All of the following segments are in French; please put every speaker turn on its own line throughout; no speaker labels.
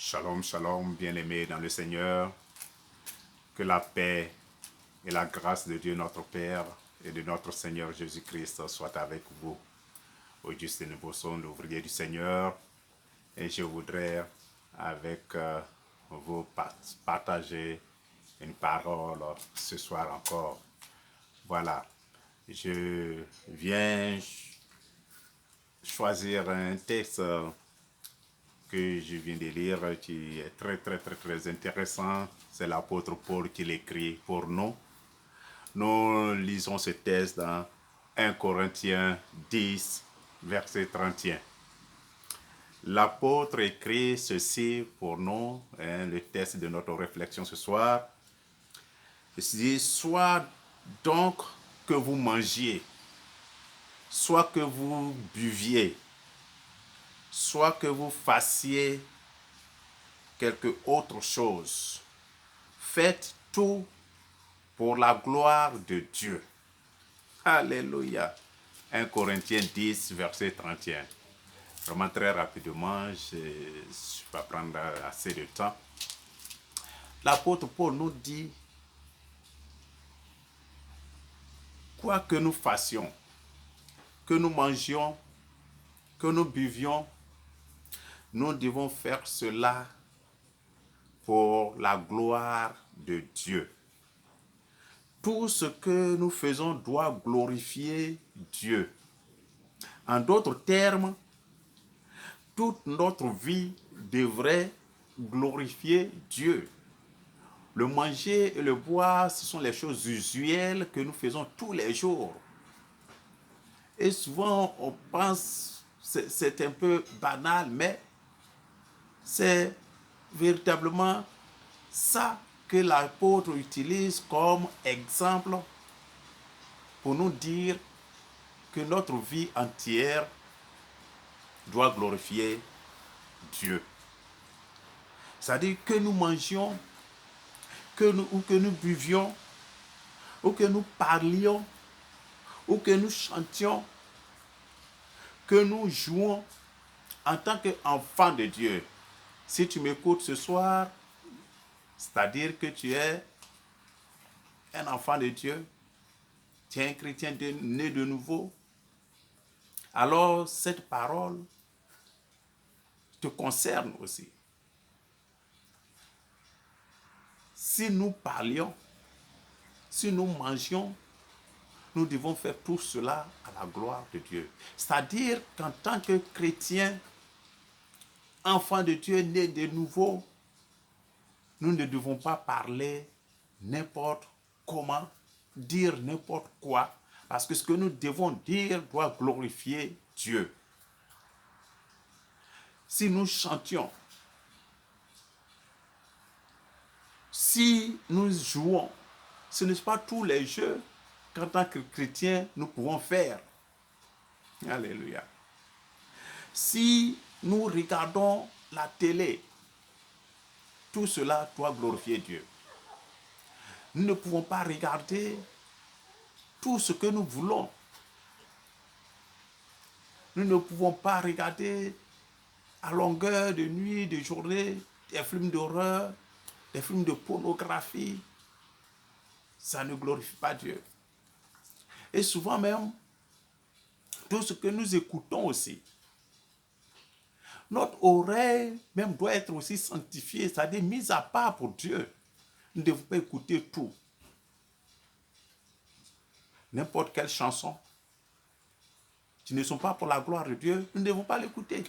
Shalom, shalom, bien-aimés dans le Seigneur. Que la paix et la grâce de Dieu notre Père et de notre Seigneur Jésus-Christ soient avec vous. Auguste Nebosson, l'ouvrier du Seigneur, et je voudrais avec vous partager une parole ce soir encore. Voilà, je viens choisir un texte que je viens de lire, qui est très intéressant. C'est l'apôtre Paul qui l'écrit pour nous. Nous lisons ce texte dans 1 Corinthiens 10, verset 31. L'apôtre écrit ceci pour nous, le texte de notre réflexion ce soir. Il dit, soit donc que vous mangiez, soit que vous buviez, soit que vous fassiez quelque autre chose. Faites tout pour la gloire de Dieu. Alléluia. 1 Corinthiens 10, verset 31. Vraiment très rapidement, je ne vais pas prendre assez de temps. L'apôtre Paul nous dit, quoi que nous fassions, que nous mangions, que nous buvions, nous devons faire cela pour la gloire de Dieu. Tout ce que nous faisons doit glorifier Dieu. En d'autres termes, toute notre vie devrait glorifier Dieu. Le manger et le boire, ce sont les choses usuelles que nous faisons tous les jours. Et souvent, on pense, c'est un peu banal, mais c'est véritablement ça que l'apôtre utilise comme exemple pour nous dire que notre vie entière doit glorifier Dieu. C'est-à-dire que nous mangions, que nous buvions, ou que nous parlions, ou que nous chantions, que nous jouons en tant qu'enfants de Dieu. Si tu m'écoutes ce soir, c'est-à-dire que tu es un enfant de Dieu, tu es un chrétien né de nouveau, alors cette parole te concerne aussi. Si nous parlions, si nous mangions, nous devons faire tout cela à la gloire de Dieu. C'est-à-dire qu'en tant que chrétien, enfant de Dieu, né de nouveau, nous ne devons pas parler n'importe comment, dire n'importe quoi, parce que ce que nous devons dire doit glorifier Dieu. Si nous chantions, si nous jouons, ce n'est pas tous les jeux qu'en tant que chrétien nous pouvons faire. Alléluia. Si nous regardons la télé, tout cela doit glorifier Dieu. Nous ne pouvons pas regarder tout ce que nous voulons. Nous ne pouvons pas regarder à longueur de nuit, de journée, des films d'horreur, des films de pornographie. Ça ne glorifie pas Dieu. Et souvent même, tout ce que nous écoutons aussi, notre oreille même doit être aussi sanctifiée, c'est-à-dire mise à part pour Dieu. Nous ne devons pas écouter tout. N'importe quelle chanson qui ne sont pas pour la gloire de Dieu, nous ne devons pas l'écouter.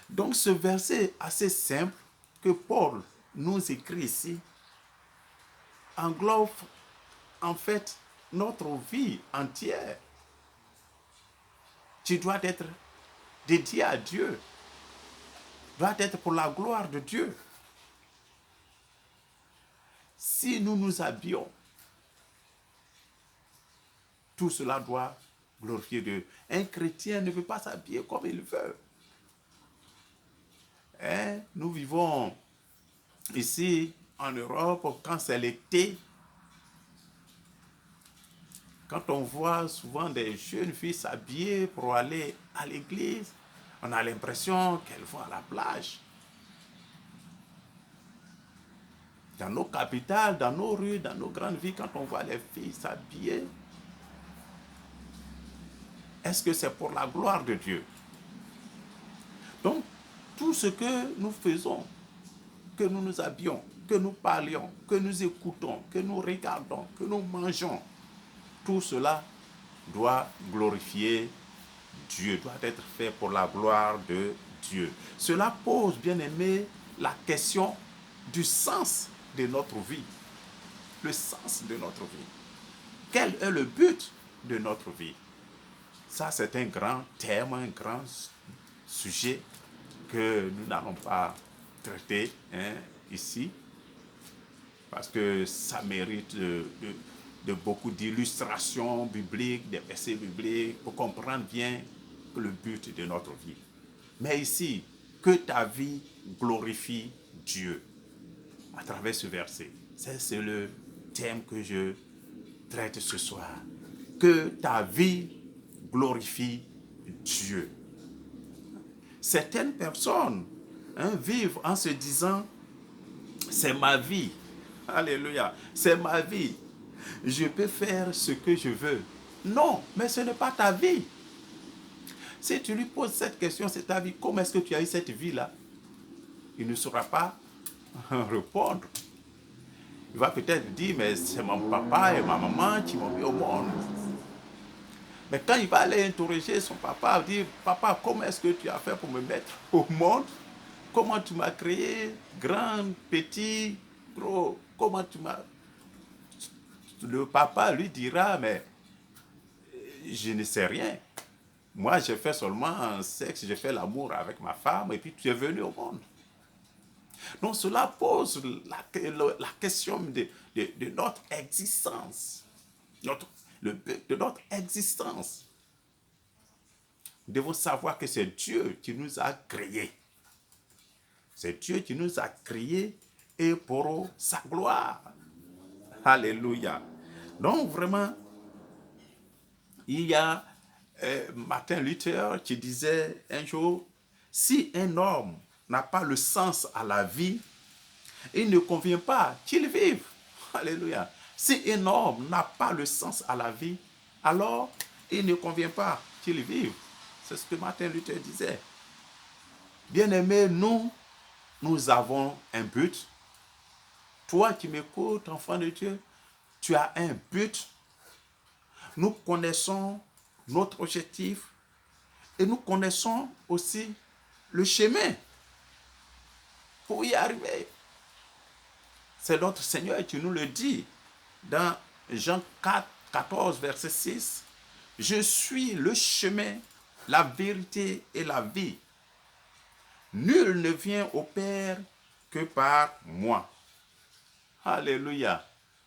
Donc ce verset assez simple que Paul nous écrit ici englobe en fait notre vie entière. Tu dois être dédié à Dieu, doit être pour la gloire de Dieu. Si nous nous habillons, tout cela doit glorifier Dieu. Un chrétien ne veut pas s'habiller comme il veut. Nous vivons ici en Europe, quand c'est l'été, quand on voit souvent des jeunes filles s'habiller pour aller à l'église, On a l'impression qu'elles vont à la plage. Dans nos capitales, dans nos rues, dans nos grandes villes, quand on voit les filles s'habiller, est-ce que c'est pour la gloire de Dieu? Donc, tout ce que nous faisons, que nous nous habillons, que nous parlions, que nous écoutons, que nous regardons, que nous mangeons, tout cela doit glorifier Dieu, doit être fait pour la gloire de Dieu. Cela pose, bien aimé, la question du sens de notre vie. Le sens de notre vie. Quel est le but de notre vie? Ça, c'est un grand thème, un grand sujet que nous n'allons pas traiter ici, parce que ça mérite de beaucoup d'illustrations bibliques, des versets bibliques, pour comprendre bien le but de notre vie. Mais ici, que ta vie glorifie Dieu à travers ce verset. C'est le thème que je traite ce soir. Que ta vie glorifie Dieu. Certaines personnes vivent en se disant, c'est ma vie. Alléluia. C'est ma vie. Je peux faire ce que je veux. Non, mais ce n'est pas ta vie. Si tu lui poses cette question, c'est ta vie. Comment est-ce que tu as eu cette vie-là? Il ne saura pas répondre. Il va peut-être dire, mais c'est mon papa et ma maman qui m'ont mis au monde. Mais quand il va aller interroger son papa, dire, papa, comment est-ce que tu as fait pour me mettre au monde? Comment tu m'as créé? Grand, petit, gros, comment tu m'as... Le papa lui dira, mais je ne sais rien. Moi, j'ai fait seulement un sexe, j'ai fait l'amour avec ma femme et puis tu es venu au monde. Donc cela pose la question de notre existence, le but de notre existence. Nous devons savoir que c'est Dieu qui nous a créés. C'est Dieu qui nous a créés et pour sa gloire. Alléluia. Donc vraiment, il y a Martin Luther qui disait un jour, si un homme n'a pas le sens à la vie, il ne convient pas qu'il vive. Alléluia. Si un homme n'a pas le sens à la vie, alors il ne convient pas qu'il vive. C'est ce que Martin Luther disait. Bien-aimés, nous avons un but. Toi qui m'écoutes, enfant de Dieu, tu as un but. Nous connaissons notre objectif et nous connaissons aussi le chemin pour y arriver. C'est notre Seigneur qui nous le dit dans Jean 4, 14, verset 6. Je suis le chemin, la vérité et la vie. Nul ne vient au Père que par moi. Alléluia.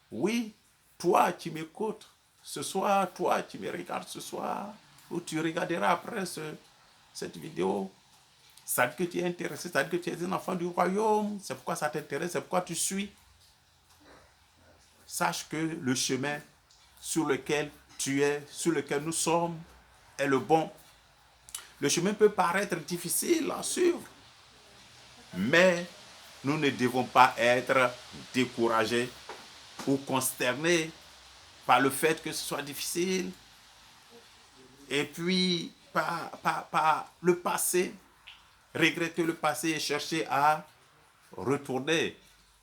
Oui, toi qui m'écoutes ce soir, toi qui me regardes ce soir, ou tu regarderas après cette vidéo, ça veut dire que tu es intéressé, ça veut dire que tu es un enfant du royaume, c'est pourquoi ça t'intéresse, c'est pourquoi tu suis. Sache que le chemin sur lequel tu es, sur lequel nous sommes, est le bon. Le chemin peut paraître difficile à suivre, mais nous ne devons pas être découragés ou consternés par le fait que ce soit difficile. Et puis, par le passé, regretter le passé et chercher à retourner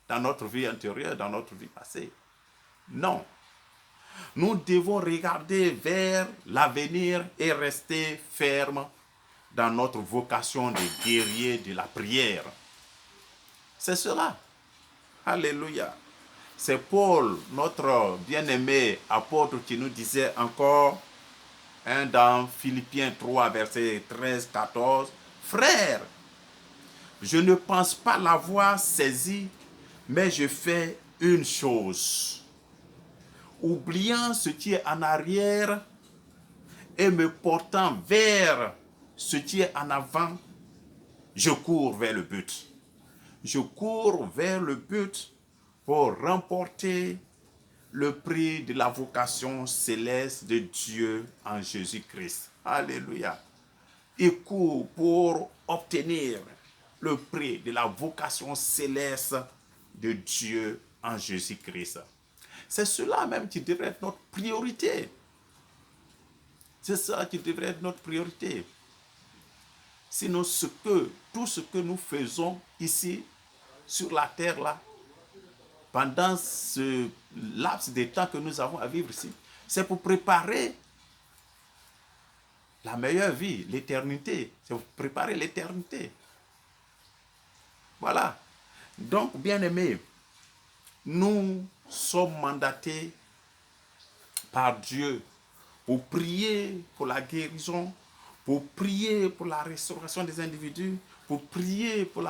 dans notre vie antérieure, dans notre vie passée. Non. Nous devons regarder vers l'avenir et rester fermes dans notre vocation de guerrier de la prière. C'est cela. Alléluia. C'est Paul, notre bien-aimé apôtre, qui nous disait encore dans Philippiens 3, verset 13-14, « Frères, je ne pense pas l'avoir saisi, mais je fais une chose. Oubliant ce qui est en arrière et me portant vers ce qui est en avant, je cours vers le but. Je cours vers le but pour remporter le prix de la vocation céleste de Dieu en Jésus-Christ. » Alléluia. et court pour obtenir le prix de la vocation céleste de Dieu en Jésus-Christ. C'est cela même qui devrait être notre priorité. C'est ça qui devrait être notre priorité. Sinon, tout ce que nous faisons ici, sur la terre, là, pendant ce laps de temps que nous avons à vivre ici, c'est pour préparer la meilleure vie, l'éternité. C'est pour préparer l'éternité. Voilà. Donc, bien-aimés, nous sommes mandatés par Dieu pour prier pour la guérison, pour prier pour la restauration des individus, pour prier pour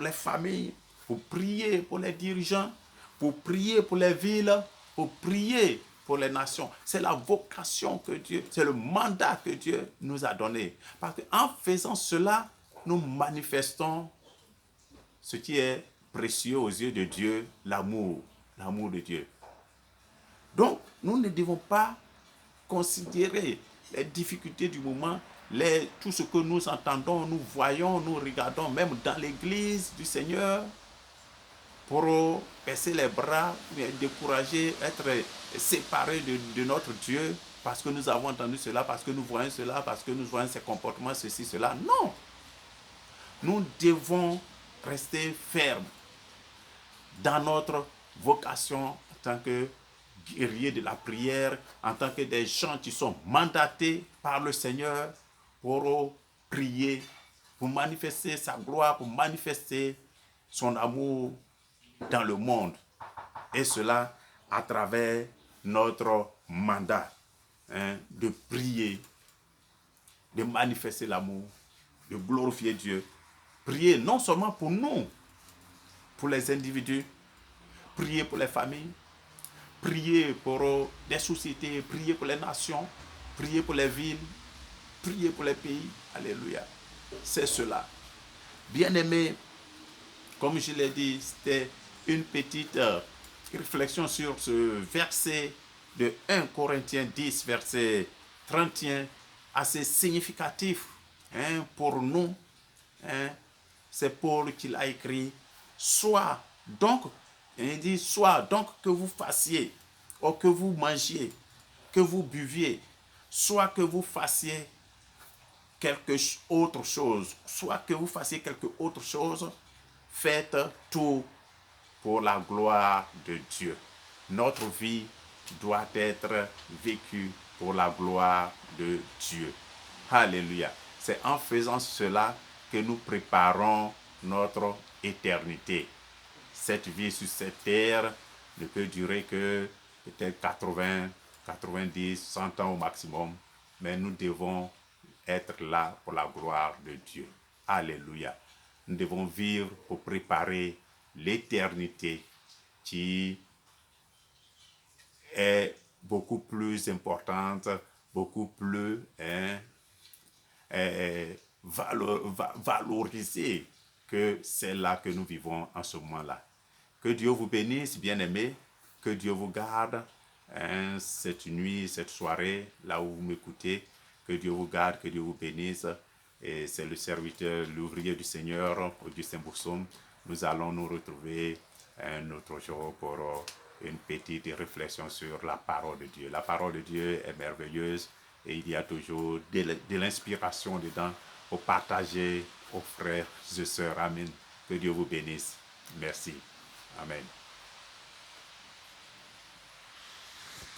les familles, pour prier pour les dirigeants, pour prier pour les villes, pour prier pour les nations. C'est la vocation que Dieu, c'est le mandat que Dieu nous a donné. Parce qu'en faisant cela, nous manifestons ce qui est précieux aux yeux de Dieu, l'amour de Dieu. Donc, nous ne devons pas considérer les difficultés du moment, tout ce que nous entendons, nous voyons, nous regardons, même dans l'église du Seigneur, pour baisser les bras, décourager, être séparés de notre Dieu, parce que nous avons entendu cela, parce que nous voyons cela, parce que nous voyons ces comportements, ceci, cela. Non! Nous devons rester fermes dans notre vocation en tant que guerriers de la prière, en tant que des gens qui sont mandatés par le Seigneur pour prier, pour manifester sa gloire, pour manifester son amour dans le monde. Et cela à travers notre mandat de prier, de manifester l'amour, de glorifier Dieu. Prier non seulement pour nous, pour les individus, prier pour les familles, prier pour les sociétés, prier pour les nations, prier pour les villes, prier pour les pays. Alléluia. C'est cela. Bien-aimés, comme je l'ai dit, c'était une petite réflexion sur ce verset de 1 Corinthiens 10, verset 31, assez significatif pour nous. C'est Paul qui l'a écrit. Soit donc, il dit, soit donc que vous fassiez, ou que vous mangiez, que vous buviez, soit que vous fassiez quelque autre chose, soit que vous fassiez quelque autre chose, faites tout pour la gloire de Dieu. Notre vie doit être vécue pour la gloire de Dieu. Alléluia. C'est en faisant cela que nous préparons notre éternité. Cette vie sur cette terre ne peut durer que peut-être 80, 90, 100 ans au maximum, mais nous devons être là pour la gloire de Dieu. Alléluia. Nous devons vivre pour préparer l'éternité qui est beaucoup plus importante, beaucoup plus valorisée que celle-là que nous vivons en ce moment-là. Que Dieu vous bénisse, bien-aimés, que Dieu vous garde cette nuit, cette soirée, là où vous m'écoutez, que Dieu vous garde, que Dieu vous bénisse. Et c'est le serviteur, l'ouvrier du Seigneur, Augustin Bourson. Nous allons nous retrouver un autre jour pour une petite réflexion sur la parole de Dieu. La parole de Dieu est merveilleuse et il y a toujours de l'inspiration dedans pour partager aux frères et sœurs. Amen. Que Dieu vous bénisse. Merci. Amen.